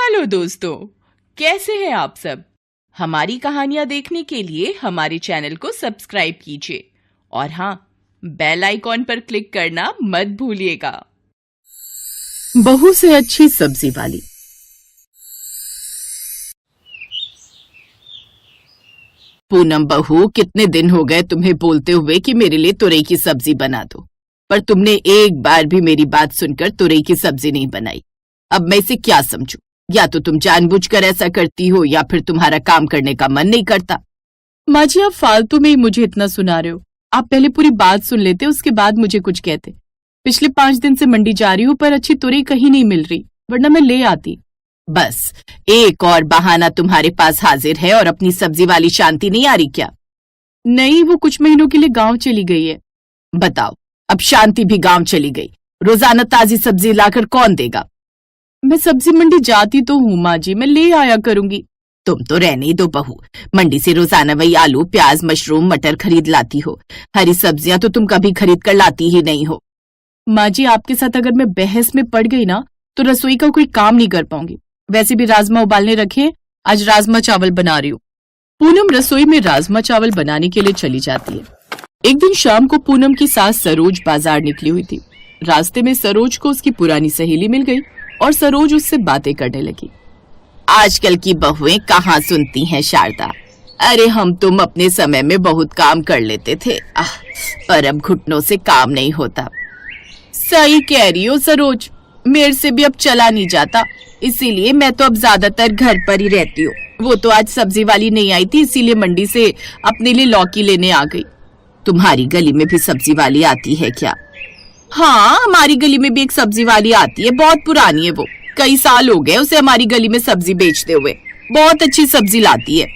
Hello दोस्तों, कैसे हैं आप सब। हमारी कहानियां देखने के लिए हमारे चैनल को सब्सक्राइब कीजिए और हाँ, बेल आइकॉन पर क्लिक करना मत भूलिएगा। बहू से अच्छी सब्जी वाली। पूनम बहू, कितने दिन हो गए तुम्हें बोलते हुए कि मेरे लिए तुरई की सब्जी बना दो, पर तुमने एक बार भी मेरी बात सुनकर तुरई की सब्जी नहीं बनाई। अब मैं इसे क्या समझूं? या तो तुम जानबूझकर ऐसा करती हो या फिर तुम्हारा काम करने का मन नहीं करता। माँ जी, आप फालतू में ही मुझे इतना सुना रहे हो। आप पहले पूरी बात सुन लेते, उसके बाद मुझे कुछ कहते। पिछले 5 दिन से मंडी जा रही हूँ पर अच्छी तुरई कहीं नहीं मिल रही, वरना मैं ले आती। बस एक और बहाना तुम्हारे पास हाजिर है और अपनी सब्जी वाली शांति नहीं आ रही क्या? नहीं, वो कुछ महीनों के लिए गांव चली गई है। बताओ, अब शांति भी गांव चली गई, रोजाना ताजी सब्जी लाकर कौन देगा? मैं सब्जी मंडी जाती तो हूँ माँ जी, मैं ले आया करूंगी। तुम तो रहने ही दो बहू, मंडी से रोजाना वही आलू प्याज मशरूम मटर खरीद लाती हो, हरी सब्जियां तो तुम कभी खरीद कर लाती ही नहीं हो। माँ जी, आपके साथ अगर मैं बहस में पड़ गई ना तो रसोई का कोई काम नहीं कर पाऊंगी। वैसे भी राजमा उबालने रखे, आज राजमा चावल बना रही हूँ। पूनम रसोई में राजमा चावल बनाने के लिए चली जाती है। एक दिन शाम को पूनम की सास सरोज बाजार निकली हुई थी। रास्ते में सरोज को उसकी पुरानी सहेली मिल गई और सरोज उससे बातें करने लगी। आजकल की बहुएं कहाँ सुनती हैं शारदा। अरे हम तुम अपने समय में बहुत काम कर लेते थे, पर अब घुटनों से काम नहीं होता। सही कह रही हो सरोज, मेरे से भी अब चला नहीं जाता, इसीलिए मैं तो अब ज्यादातर घर पर ही रहती हूँ। वो तो आज सब्जी वाली नहीं आई थी, इसीलिए मंडी से अपने लिए लौकी लेने आ गई। तुम्हारी गली में भी सब्जी वाली आती है क्या? हाँ, हमारी गली में भी एक सब्जी वाली आती है, बहुत पुरानी है वो। कई साल हो गए उसे हमारी गली में सब्जी बेचते हुए। बहुत अच्छी सब्जी लाती है,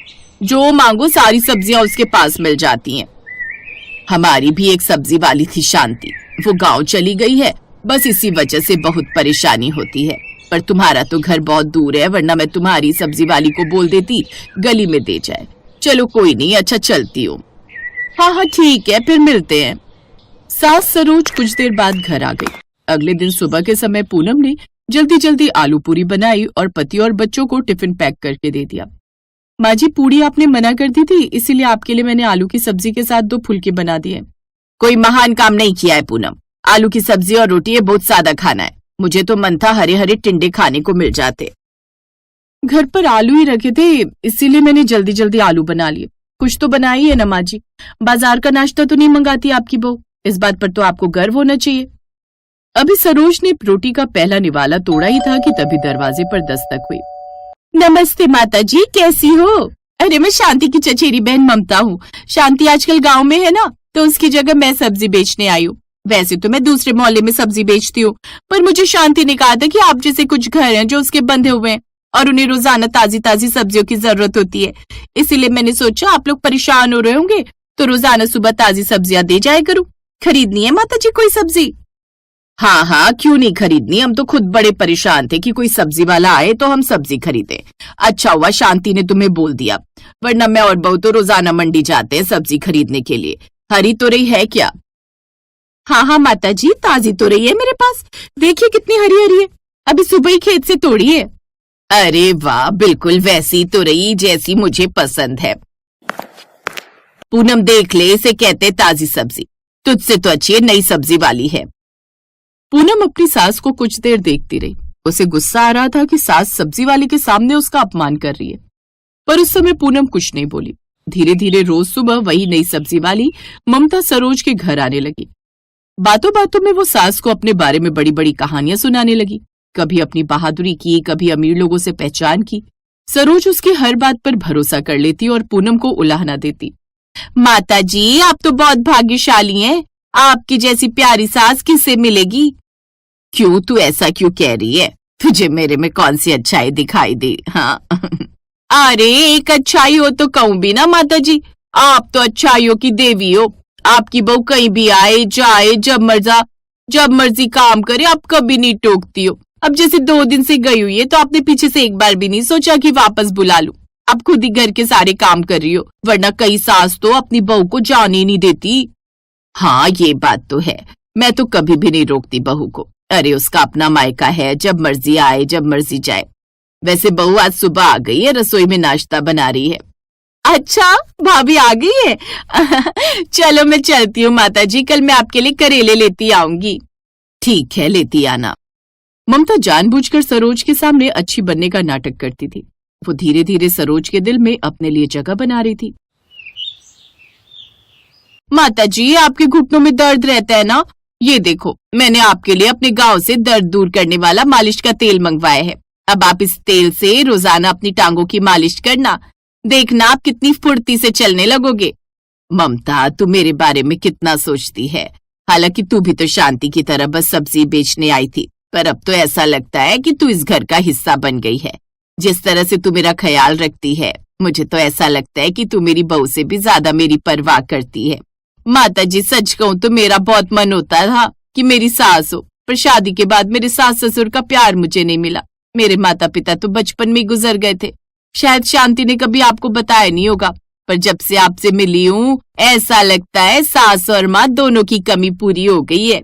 जो मांगो सारी सब्जियां उसके पास मिल जाती हैं। हमारी भी एक सब्जी वाली थी शांति, वो गांव चली गई है, बस इसी वजह से बहुत परेशानी होती है। पर तुम्हारा तो घर बहुत दूर है, वरना मैं तुम्हारी सब्जी वाली को बोल देती गली में दे जाए। चलो कोई नहीं, अच्छा चलती हूँ। हाँ, ठीक है, फिर मिलते हैं। सास सरोज कुछ देर बाद घर आ गई। अगले दिन सुबह के समय पूनम ने जल्दी जल्दी आलू पूरी बनाई और पति और बच्चों को टिफिन पैक करके दे दिया। माँ जी, पूरी आपने मना कर दी थी, इसीलिए आपके लिए मैंने आलू की सब्जी के साथ 2 फुलके बना दिए। कोई महान काम नहीं किया है पूनम, आलू की सब्जी और रोटी ये बहुत सादा खाना है। मुझे तो मन था हरे हरे टिंडे खाने को मिल जाते। घर पर आलू ही रखे थे, इसीलिए मैंने जल्दी जल्दी आलू बना लिए। कुछ तो बनाई है ना माँ जी, बाजार का नाश्ता तो नहीं मंगाती आपकी बहू, इस बात पर तो आपको गर्व होना चाहिए। अभी सरोज ने रोटी का पहला निवाला तोड़ा ही था कि तभी दरवाजे पर दस्तक हुई। नमस्ते माता जी, कैसी हो? अरे, मैं शांति की चचेरी बहन ममता हूँ। शांति आजकल गांव में है ना, तो उसकी जगह मैं सब्जी बेचने आई हूँ। वैसे तो मैं दूसरे मोहल्ले में सब्जी बेचती हूँ, पर मुझे शांति ने कहा था कि आप जैसे कुछ घर हैं जो उसके बंधे हुए हैं और उन्हें रोजाना ताजी ताजी सब्जियों की जरूरत होती है, इसीलिए मैंने सोचा आप लोग परेशान हो रहे होंगे तो रोजाना सुबह ताजी सब्जियां दे जाया करूँ। खरीदनी है माता जी कोई सब्जी? हाँ हाँ, क्यों नहीं खरीदनी, हम तो खुद बड़े परेशान थे कि कोई सब्जी वाला आए तो हम सब्जी खरीदे। अच्छा हुआ शांति ने तुम्हें बोल दिया, वरना मैं और बहू तो रोजाना मंडी जाते हैं सब्जी खरीदने के लिए। हरी तुरई है क्या? हाँ हाँ माता जी, ताजी तुरई है मेरे पास, देखिए कितनी हरी हरी है, अभी सुबह ही खेत से तोड़ी है। अरे वाह, बिल्कुल वैसी तुरई जैसी मुझे पसंद है। पूनम देख ले, इसे कहते ताजी सब्जी, तुझसे तो अच्छी नई सब्जी वाली है। पूनम अपनी सास को कुछ देर देखती रही। उसे गुस्सा आ रहा था कि सास सब्जी वाले के सामने उसका अपमान कर रही है, पर उस समय पूनम कुछ नहीं बोली। धीरे धीरे रोज सुबह वही नई सब्जी वाली ममता सरोज के घर आने लगी। बातों बातों में वो सास को अपने बारे में बड़ी बड़ी कहानियां सुनाने लगी। कभी अपनी बहादुरी की, कभी अमीर लोगों से पहचान की। सरोज उसकी हर बात पर भरोसा कर लेती और पूनम को उलाहना देती। माता जी, आप तो बहुत भाग्यशाली हैं, आपकी जैसी प्यारी सास किससे मिलेगी? क्यों, तू ऐसा क्यों कह रही है? तुझे मेरे में कौन सी अच्छाई दिखाई दी? हाँ अरे, एक अच्छाई हो तो कहूं भी ना माता जी, आप तो अच्छाइयों की देवी हो। आपकी बहू कहीं भी आए जाए, जब मर्जी काम करे, आप कभी नहीं टोकती हो। अब जैसे 2 दिन से गई हुई है तो आपने पीछे से एक बार भी नहीं सोचा कि वापस बुला लूं। आप खुद ही घर के सारे काम कर रही हो, वरना कई सास तो अपनी बहू को जाने ही नहीं देती। हाँ, ये बात तो है, मैं तो कभी भी नहीं रोकती बहू को। अरे उसका अपना मायका है, जब मर्जी आए जब मर्जी जाए। वैसे बहू आज सुबह आ गई है, रसोई में नाश्ता बना रही है। अच्छा, भाभी आ गई है। चलो मैं चलती हूँ माता जी, कल मैं आपके लिए करेले लेती आऊंगी। ठीक है, लेती आना। ममता जानबूझकर सरोज के सामने अच्छी बनने का नाटक करती थी। वो धीरे धीरे सरोज के दिल में अपने लिए जगह बना रही थी। माता जी, आपके घुटनों में दर्द रहता है ना? ये देखो, मैंने आपके लिए अपने गांव से दर्द दूर करने वाला मालिश का तेल मंगवाया है। अब आप इस तेल से रोजाना अपनी टांगों की मालिश करना, देखना आप कितनी फुर्ती से चलने लगोगे। ममता, तू मेरे बारे में कितना सोचती है। हालांकि तू भी तो शांति की तरह बस सब्जी बेचने आई थी, पर अब तो ऐसा लगता है कि तू इस घर का हिस्सा बन गई है। जिस तरह से तू मेरा ख्याल रखती है, मुझे तो ऐसा लगता है कि तू मेरी बहू से भी ज्यादा मेरी परवाह करती है। माता जी, सच कहूं तो मेरा बहुत मन होता था कि मेरी सास हो, पर शादी के बाद मेरे सास ससुर का प्यार मुझे नहीं मिला। मेरे माता पिता तो बचपन में ही गुजर गए थे। शायद शांति ने कभी आपको बताया नहीं होगा, पर जब से आपसे मिली हूँ ऐसा लगता है सास और माँ दोनों की कमी पूरी हो गई है।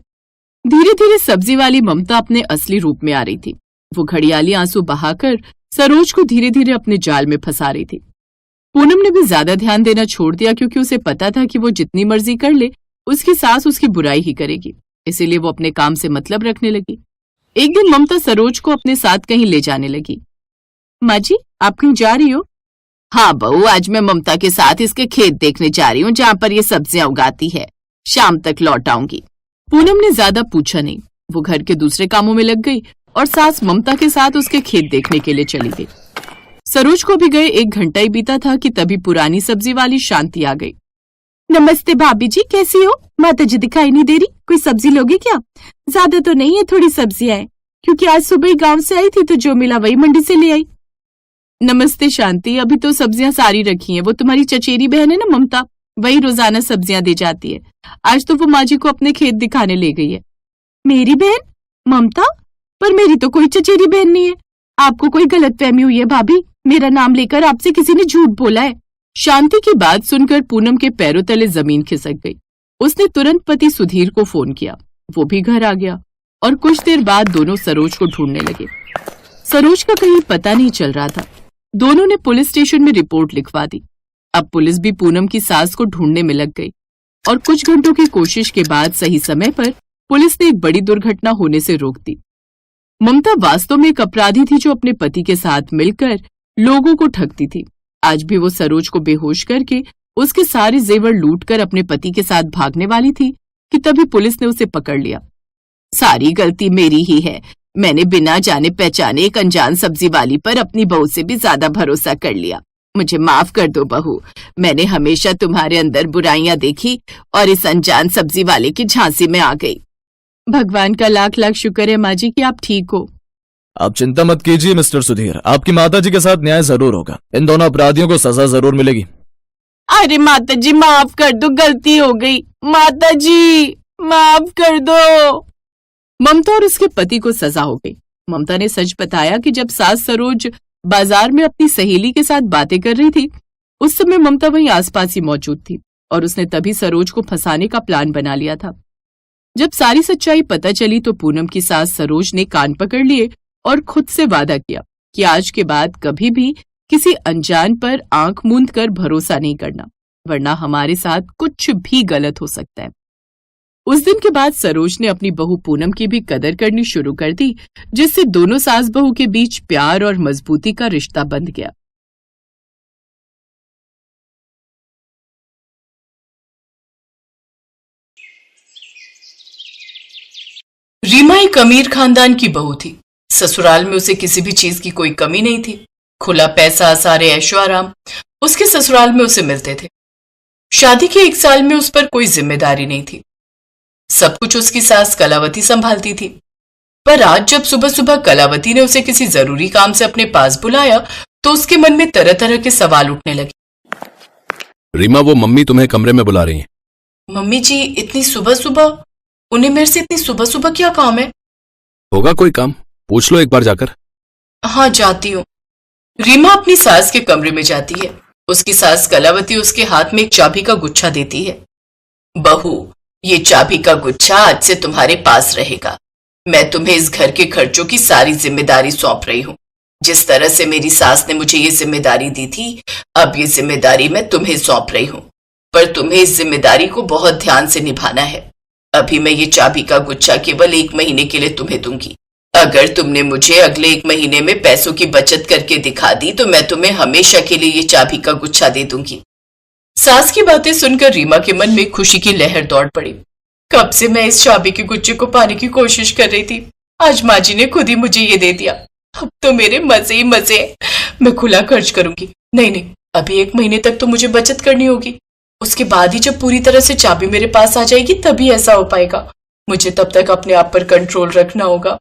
धीरे धीरे सब्जी वाली ममता अपने असली रूप में आ रही थी। वो घड़ियाली आंसू बहाकर सरोज को धीरे धीरे अपने जाल में फंसा रही थी। पूनम ने भी ज्यादा ध्यान देना छोड़ दिया, क्योंकि उसे पता था कि वो जितनी मर्जी कर ले उसकी सास उसकी बुराई ही करेगी। इसीलिए वो अपने काम से मतलब रखने लगी। एक दिन ममता सरोज को अपने साथ कहीं ले जाने लगी। माँ जी, आप कहीं जा रही हो? हाँ बहू, आज मैं ममता के साथ इसके खेत देखने जा रही हूँ, जहाँ पर ये सब्जियां उगाती है। शाम तक लौट आऊंगी। पूनम ने ज्यादा पूछा नहीं, वो घर के दूसरे कामों में लग गई और सास ममता के साथ उसके खेत देखने के लिए चली गई। सरोज को भी गए 1 घंटा ही बीता था कि तभी पुरानी सब्जी वाली शांति आ गई। नमस्ते भाभी जी, कैसी हो? माता जी दिखाई नहीं दे रही, कोई सब्जी लोगे क्या? ज्यादा तो नहीं है, थोड़ी सब्जियां हैं, क्योंकि आज सुबह ही गांव से आई थी तो जो मिला वही मंडी से ले आई। नमस्ते शांति, अभी तो सब्जियां सारी रखी हैं। वो तुम्हारी चचेरी बहन है ना ममता, वही रोजाना सब्जियां दे जाती है। आज तो वो माँ जी को अपने खेत दिखाने ले गई है। मेरी बहन ममता? पर मेरी तो कोई चचेरी बहन नहीं है। आपको कोई गलतफहमी हुई है भाभी, मेरा नाम लेकर आपसे किसी ने झूठ बोला है। शांति की बात सुनकर पूनम के पैरों तले जमीन खिसक गई। उसने तुरंत पति सुधीर को फोन किया। वो भी घर आ गया और कुछ देर बाद दोनों सरोज को ढूंढने लगे। सरोज का कहीं पता नहीं चल रहा था। दोनों ने पुलिस स्टेशन में रिपोर्ट लिखवा दी। अब पुलिस भी पूनम की सास को ढूंढने में लग गई और कुछ घंटों की कोशिश के बाद सही समय पर पुलिस ने एक बड़ी दुर्घटना होने से रोक दी। ममता वास्तव में एक अपराधी थी जो अपने पति के साथ मिलकर लोगों को ठगती थी। आज भी वो सरोज को बेहोश करके उसके सारे जेवर लूटकर अपने पति के साथ भागने वाली थी कि तभी पुलिस ने उसे पकड़ लिया। सारी गलती मेरी ही है। मैंने बिना जाने पहचाने एक अनजान सब्जी वाली पर अपनी बहू से भी ज्यादा भरोसा कर लिया। मुझे माफ कर दो बहू। मैंने हमेशा तुम्हारे अंदर बुराइयां देखी और इस अनजान सब्जी वाले की झांसी में आ गई। भगवान का लाख लाख शुक्र है माँ जी कि आप ठीक हो। आप चिंता मत कीजिए मिस्टर सुधीर, आपकी माता जी के साथ न्याय जरूर होगा। इन दोनों अपराधियों को सजा जरूर मिलेगी। अरे माता जी माफ कर दो, गलती हो गई। माता जी माफ कर दो। ममता और उसके पति को सजा हो गई। ममता ने सच बताया कि जब सास सरोज बाजार में अपनी सहेली के साथ बातें कर रही थी, उस समय ममता वहीं आसपास ही मौजूद थी और उसने तभी सरोज को फंसाने का प्लान बना लिया था। जब सारी सच्चाई पता चली तो पूनम की सास सरोज ने कान पकड़ लिए और खुद से वादा किया कि आज के बाद कभी भी किसी अनजान पर आंख मूंद कर भरोसा नहीं करना, वरना हमारे साथ कुछ भी गलत हो सकता है। उस दिन के बाद सरोज ने अपनी बहू पूनम की भी कदर करनी शुरू कर दी, जिससे दोनों सास बहू के बीच प्यार और मजबूती का रिश्ता बंध गया। रीमा एक अमीर खानदान की बहू थी। ससुराल में उसे किसी भी चीज की कोई कमी नहीं थी। खुला पैसा, सारे ऐशो आराम उसके ससुराल में उसे मिलते थे। शादी के 1 साल में उस पर कोई जिम्मेदारी नहीं थी। सब कुछ उसकी सास कलावती संभालती थी। पर आज जब सुबह सुबह कलावती ने उसे किसी जरूरी काम से अपने पास बुलाया तो उसके मन में तरह तरह के सवाल उठने लगे। रीमा, वो मम्मी तुम्हें कमरे में बुला रही हैं। मम्मी जी, इतनी सुबह सुबह? उन्हें मेरे से इतनी सुबह सुबह क्या काम है? होगा कोई काम, पूछ लो एक बार जाकर। हाँ, जाती हूँ। रीमा अपनी सास के कमरे में जाती है। उसकी सास कलावती उसके हाथ में एक चाबी का गुच्छा देती है। बहू, ये चाबी का गुच्छा आज से तुम्हारे पास रहेगा। मैं तुम्हें इस घर के खर्चों की सारी जिम्मेदारी सौंप रही हूँ। जिस तरह से मेरी सास ने मुझे ये जिम्मेदारी दी थी, अब ये जिम्मेदारी मैं तुम्हें सौंप रही हूँ, पर तुम्हें इस जिम्मेदारी को बहुत ध्यान से निभाना है। अभी मैं ये चाबी का गुच्छा केवल 1 महीने के लिए तुम्हें दूंगी। अगर तुमने मुझे अगले 1 महीने में पैसों की बचत करके दिखा दी तो मैं तुम्हें हमेशा के लिए ये चाबी का गुच्छा दे दूंगी। सास की बातें सुनकर रीमा के मन में खुशी की लहर दौड़ पड़ी। कब से मैं इस चाबी के गुच्छे को पाने की कोशिश कर रही थी, आज माँ जी ने खुद ही मुझे ये दे दिया। अब तो मेरे मजे ही मजे। मैं खुला खर्च करूंगी। नहीं, अभी 1 महीने तक तो मुझे बचत करनी होगी। उसके बाद ही जब पूरी तरह से चाबी मेरे पास आ जाएगी तभी ऐसा हो पाएगा। मुझे तब तक अपने आप पर कंट्रोल रखना होगा।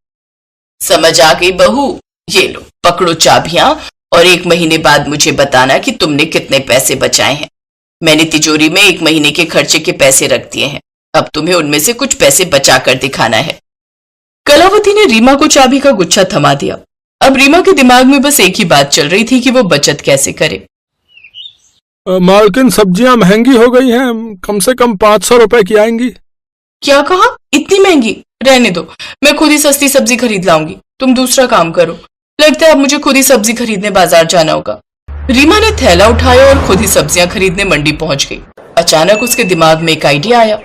समझ आ गई बहू? ये लो, पकड़ो चाबियां और 1 महीने बाद मुझे बताना कि तुमने कितने पैसे बचाए हैं। मैंने तिजोरी में 1 महीने के खर्चे के पैसे रख दिए हैं, अब तुम्हें उनमें से कुछ पैसे बचा कर दिखाना है। कलावती ने रीमा को चाबी का गुच्छा थमा दिया। अब रीमा के दिमाग में बस एक ही बात चल रही थी कि वो बचत कैसे करे। मालकिन, सब्जियां महंगी हो गई हैं, कम से कम 500 रुपए की आएंगी। क्या कहा? इतनी महंगी? रहने दो, मैं खुद ही सस्ती सब्जी खरीद लाऊंगी। तुम दूसरा काम करो। लगता है अब मुझे खुद ही सब्जी खरीदने बाजार जाना होगा। रीमा ने थैला उठाया और खुद ही सब्जियां खरीदने मंडी पहुंच गई। अचानक उसके दिमाग में एक आइडिया आया।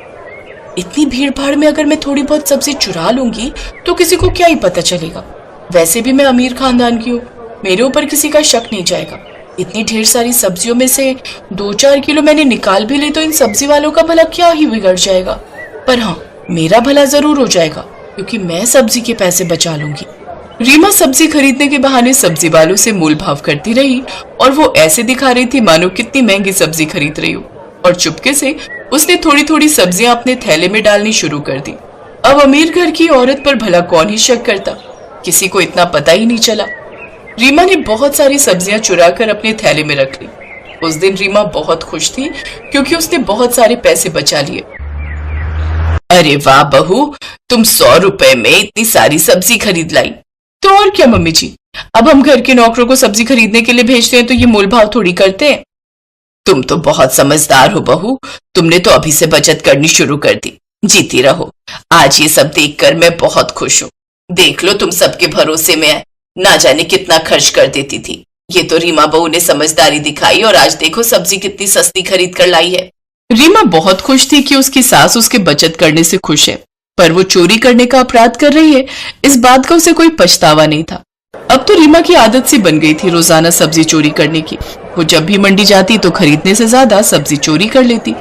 इतनी भीड़ भाड़ में अगर मैं थोड़ी बहुत सब्जी चुरा लूंगी तो किसी को क्या ही पता चलेगा। वैसे भी मैं अमीर खानदान की हूँ, मेरे ऊपर किसी का शक नहीं जाएगा। इतनी ढेर सारी सब्जियों में से 2-4 किलो मैंने निकाल भी ली तो इन सब्जी वालों का भला क्या ही बिगड़ जाएगा। पर हाँ, मेरा भला जरूर हो जाएगा क्योंकि मैं सब्जी के पैसे बचा लूंगी। रीमा सब्जी खरीदने के बहाने सब्जी वालों से मोल भाव करती रही और वो ऐसे दिखा रही थी मानो कितनी महंगी सब्जी खरीद रही हो। और चुपके से उसने थोड़ी थोड़ी सब्जियां अपने थैले में डालनी शुरू कर दी। अब अमीर घर की औरत पर भला कौन ही शक करता, किसी को इतना पता ही नहीं चला। रीमा ने बहुत सारी सब्जियां चुरा कर अपने थैले में रख ली। उस दिन रीमा बहुत खुश थी क्योंकि उसने बहुत सारे पैसे बचा लिए। अरे वाह बहू, तुम 100 रुपए में इतनी सारी सब्जी खरीद लाई। तो और क्या मम्मी जी, अब हम घर के नौकरों को सब्जी खरीदने के लिए भेजते हैं तो ये मोल भाव थोड़ी करते हैं। तुम तो बहुत समझदार हो बहू, तुमने तो अभी से बचत करनी शुरू कर दी। जीती रहो। आज ये सब देखकर मैं बहुत खुश हूँ। देख लो, तुम सबके भरोसे में है, ना जाने कितना खर्च कर देती थी। ये तो रीमा बहू ने समझदारी दिखाई और आज देखो सब्जी कितनी सस्ती खरीद कर लाई है। रीमा बहुत खुश थी कि उसकी सास उसके बचत करने से खुश है, पर वो चोरी करने का अपराध कर रही है, इस बात का उसे कोई पछतावा नहीं था। अब तो रीमा की आदत सी बन गई थी रोजाना सब्जी चोरी करने की। वो जब भी मंडी जाती तो खरीदने से ज्यादा सब्जी चोरी कर लेती।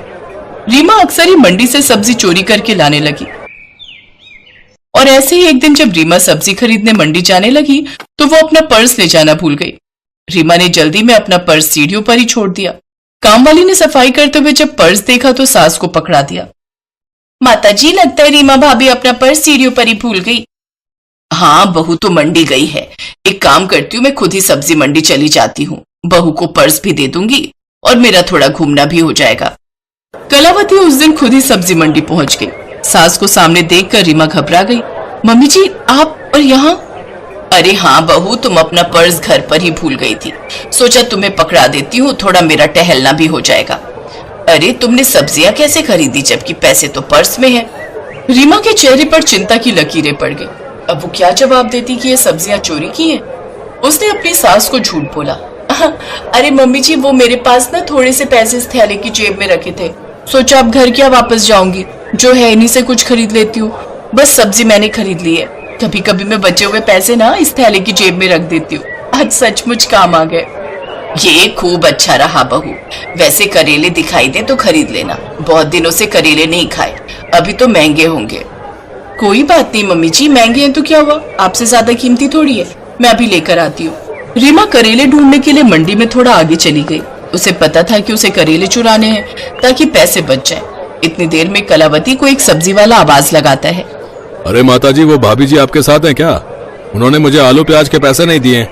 रीमा अक्सर ही मंडी से सब्जी चोरी करके लाने लगी। और ऐसे ही एक दिन जब रीमा सब्जी खरीदने मंडी जाने लगी तो वो अपना पर्स ले जाना भूल गई। रीमा ने जल्दी में अपना पर्स सीढ़ियों पर ही छोड़ दिया। काम वाली ने सफाई करते हुए जब पर्स देखा तो सास को पकड़ा दिया। माताजी, लगता है रीमा भाभी अपना पर्स सीढ़ियों पर ही भूल गई। हाँ, बहू तो मंडी गई है। एक काम करती हूँ, मैं खुद ही सब्जी मंडी चली जाती हूँ। बहू को पर्स भी दे दूंगी और मेरा थोड़ा घूमना भी हो जाएगा। कलावती उस दिन खुद ही सब्जी मंडी पहुंच गई। सास को सामने देखकर रीमा घबरा गई। मम्मी जी, आप और यहाँ? अरे हाँ बहू, तुम अपना पर्स घर पर ही भूल गई थी। सोचा तुम्हें पकड़ा देती हूँ, थोड़ा मेरा टहलना भी हो जाएगा। अरे तुमने सब्जियां कैसे खरीदी जबकि पैसे तो पर्स में है? रीमा के चेहरे पर चिंता की लकीरें पड़ गई। अब वो क्या जवाब देती कि ये सब्जियां चोरी की हैं? उसने अपनी सास को झूठ बोला। अरे मम्मी जी, वो मेरे पास ना थोड़े से पैसे इस थैले की जेब में रखे थे। सोचा अब घर क्या वापस जाऊंगी, जो है इन्हीं से कुछ खरीद लेती हूँ। बस सब्जी मैंने खरीद ली है। कभी कभी मैं बचे हुए पैसे ना इस थैले की जेब में रख देती हूँ। आज सचमुच काम आ गए। ये खूब अच्छा रहा बहू। वैसे करेले दिखाई दे तो खरीद लेना। बहुत दिनों से करेले नहीं खाए, अभी तो महंगे होंगे। कोई बात नहीं मम्मी जी, महंगे हैं तो क्या हुआ, आपसे ज्यादा कीमती थोड़ी है। मैं अभी लेकर आती हूँ। रीमा करेले ढूंढने के लिए मंडी में थोड़ा आगे चली गई। उसे पता था कि उसे करेले चुराने हैं ताकि पैसे बच जाएं। इतनी देर में कलावती को एक सब्जी वाला आवाज लगाता है। अरे माताजी, वो भाभी जी आपके साथ हैं क्या? उन्होंने मुझे आलू प्याज के पैसे नहीं दिए।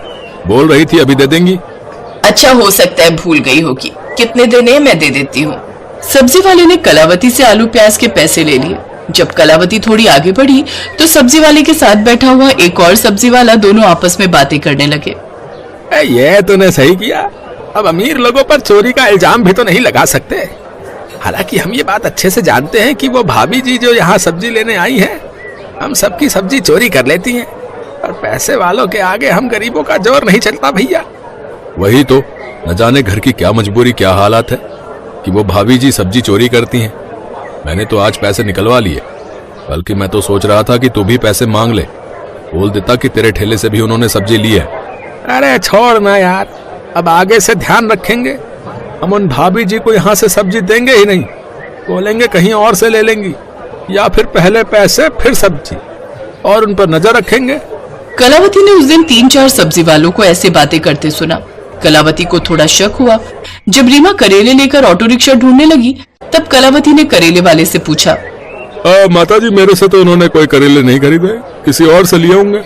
बोल रही थी अभी दे देंगी। अच्छा, हो सकता है भूल गई होगी। कितने देने? मैं दे देती हूँ। सब्जी वाले ने कलावती से आलू प्याज के पैसे ले लिए। जब कलावती थोड़ी आगे बढ़ी तो सब्जी वाले के साथ बैठा हुआ एक और सब्जी वाला दोनों आपस में बातें करने लगे। ये तूने सही किया। अब अमीर लोगों पर चोरी का इल्जाम भी तो नहीं लगा सकते। हालांकि हम ये बात अच्छे से जानते हैं कि वो भाभी जी जो यहाँ सब्जी लेने आई हैं, हम सबकी सब्जी चोरी कर लेती हैं। और पैसे वालों के आगे हम गरीबों का जोर नहीं चलता भैया। वही तो, न जाने घर की क्या मजबूरी क्या हालात है कि वो भाभी जी सब्जी चोरी करती हैं। मैंने तो आज पैसे निकलवा लिए, बल्कि मैं तो सोच रहा था कि तू भी पैसे मांग ले, बोल देता कि तेरे ठेले से भी उन्होंने सब्जी ली है। अरे छोड़ ना यार, अब आगे से ध्यान रखेंगे। हम उन भाभी जी को यहाँ से सब्जी देंगे ही नहीं, बोलेंगे कहीं और से ले लेंगी, या फिर पहले पैसे फिर सब्जी, और उन पर नजर रखेंगे। कलावती ने उस दिन 3-4 सब्जी वालों को ऐसे बातें करते सुना। कलावती को थोड़ा शक हुआ। जब रीमा करेले लेकर ऑटो रिक्शा ढूंढने लगी, तब कलावती ने करेले वाले से पूछा, माताजी मेरे से तो उन्होंने कोई करेले नहीं खरीदे, किसी और से लिए होंगे।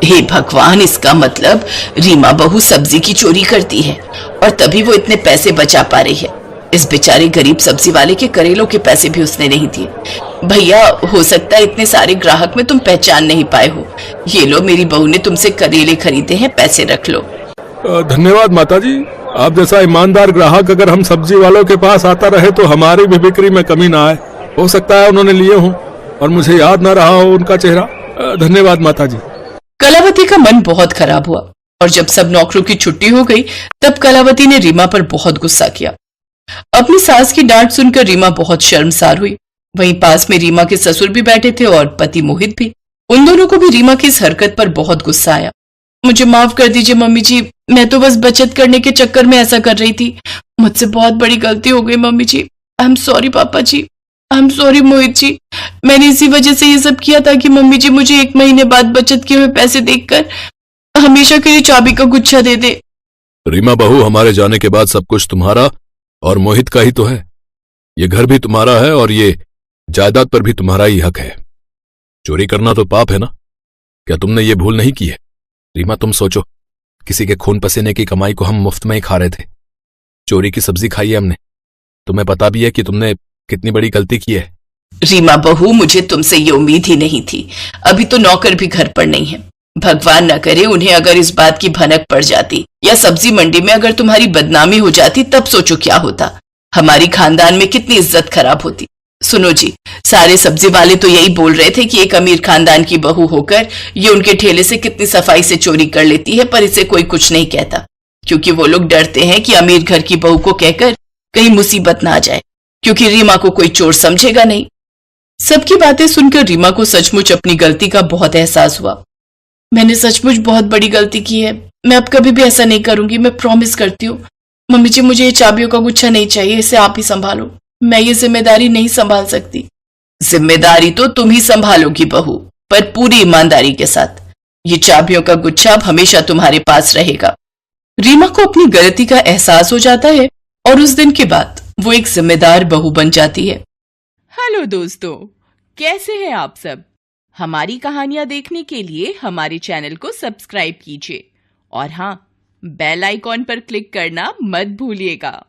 हे भगवान, इसका मतलब रीमा बहू सब्जी की चोरी करती है और तभी वो इतने पैसे बचा पा रही है। इस बेचारे गरीब सब्जी वाले के करेलों के पैसे भी उसने नहीं दिए। भैया, हो सकता है इतने सारे ग्राहक में तुम पहचान नहीं पाए हो। ये लो, मेरी बहू ने तुमसे करेले खरीदे हैं, पैसे रख लो। धन्यवाद माताजी, आप जैसा ईमानदार ग्राहक अगर हम सब्जी वालों के पास आता रहे तो हमारी भी बिक्री में कमी ना आए। हो सकता है उन्होंने लिए हों और मुझे याद ना रहा हो उनका चेहरा। धन्यवाद माताजी। कलावती का मन बहुत खराब हुआ और जब सब नौकरों की छुट्टी हो गई, तब कलावती ने रीमा पर बहुत गुस्सा किया। अपनी सास की डांट सुनकर रीमा बहुत शर्मसार हुई। वहीं पास में रीमा के ससुर भी बैठे थे और पति मोहित भी। उन दोनों को भी रीमा की इस हरकत पर बहुत गुस्सा आया। मुझे माफ कर दीजिए मम्मी जी, मैं तो बस बचत करने के चक्कर में ऐसा कर रही थी। मुझसे बहुत बड़ी गलती हो गई मम्मी जी। आई एम सॉरी पापा जी, I am sorry Mohit ji. मैंने इसी वजह से ये सब किया था कि मम्मी जी मुझे 1 महीने बाद बचत किए हुए पैसे देखकर हमेशा के लिए चाबी का गुच्छा दे दे। रीमा बहू, हमारे जाने के बाद सब कुछ तुम्हारा और मोहित का ही तो है। ये घर भी तुम्हारा है और ये जायदाद पर भी तुम्हारा ही हक है। चोरी करना तो पाप है ना? क्या तुमने ये भूल नहीं की है? रीमा, तुम सोचो, किसी के खून पसीने की कमाई को हम मुफ्त में ही खा रहे थे। चोरी की सब्जी खाई है हमने। तुम्हें पता भी है कि तुमने कितनी बड़ी गलती की है। रीमा बहू, मुझे तुमसे ये उम्मीद ही नहीं थी। अभी तो नौकर भी घर पर नहीं है। भगवान न करे उन्हें अगर इस बात की भनक पड़ जाती या सब्जी मंडी में अगर तुम्हारी बदनामी हो जाती, तब सोचो क्या होता। हमारी खानदान में कितनी इज्जत खराब होती। सुनो जी, सारे सब्जी वाले तो यही बोल रहे थे कि एक अमीर खानदान की बहू होकर ये उनके ठेले से कितनी सफाई से चोरी कर लेती है, पर इसे कोई कुछ नहीं कहता, क्योंकि वो लोग डरते हैं कि अमीर घर की बहू को कहकर कहीं मुसीबत ना आ जाए, क्योंकि रीमा को कोई चोर समझेगा नहीं। सबकी बातें सुनकर रीमा को सचमुच अपनी गलती का बहुत एहसास हुआ। मैंने सचमुच बहुत बड़ी गलती की है। मैं अब कभी भी ऐसा नहीं करूंगी, मैं प्रॉमिस करती हूँ। मम्मी जी, मुझे ये चाबियों का गुच्छा नहीं चाहिए, इसे आप ही संभालो। मैं ये जिम्मेदारी नहीं संभाल सकती। जिम्मेदारी तो तुम ही संभालोगी बहू, पर पूरी ईमानदारी के साथ। ये चाबियों का गुच्छा अब हमेशा तुम्हारे पास रहेगा। रीमा को अपनी गलती का एहसास हो जाता है और उस दिन के बाद वो एक जिम्मेदार बहू बन जाती है। हेलो दोस्तों, कैसे हैं आप सब? हमारी कहानियां देखने के लिए हमारे चैनल को सब्सक्राइब कीजिए और हाँ, बेल आइकॉन पर क्लिक करना मत भूलिएगा।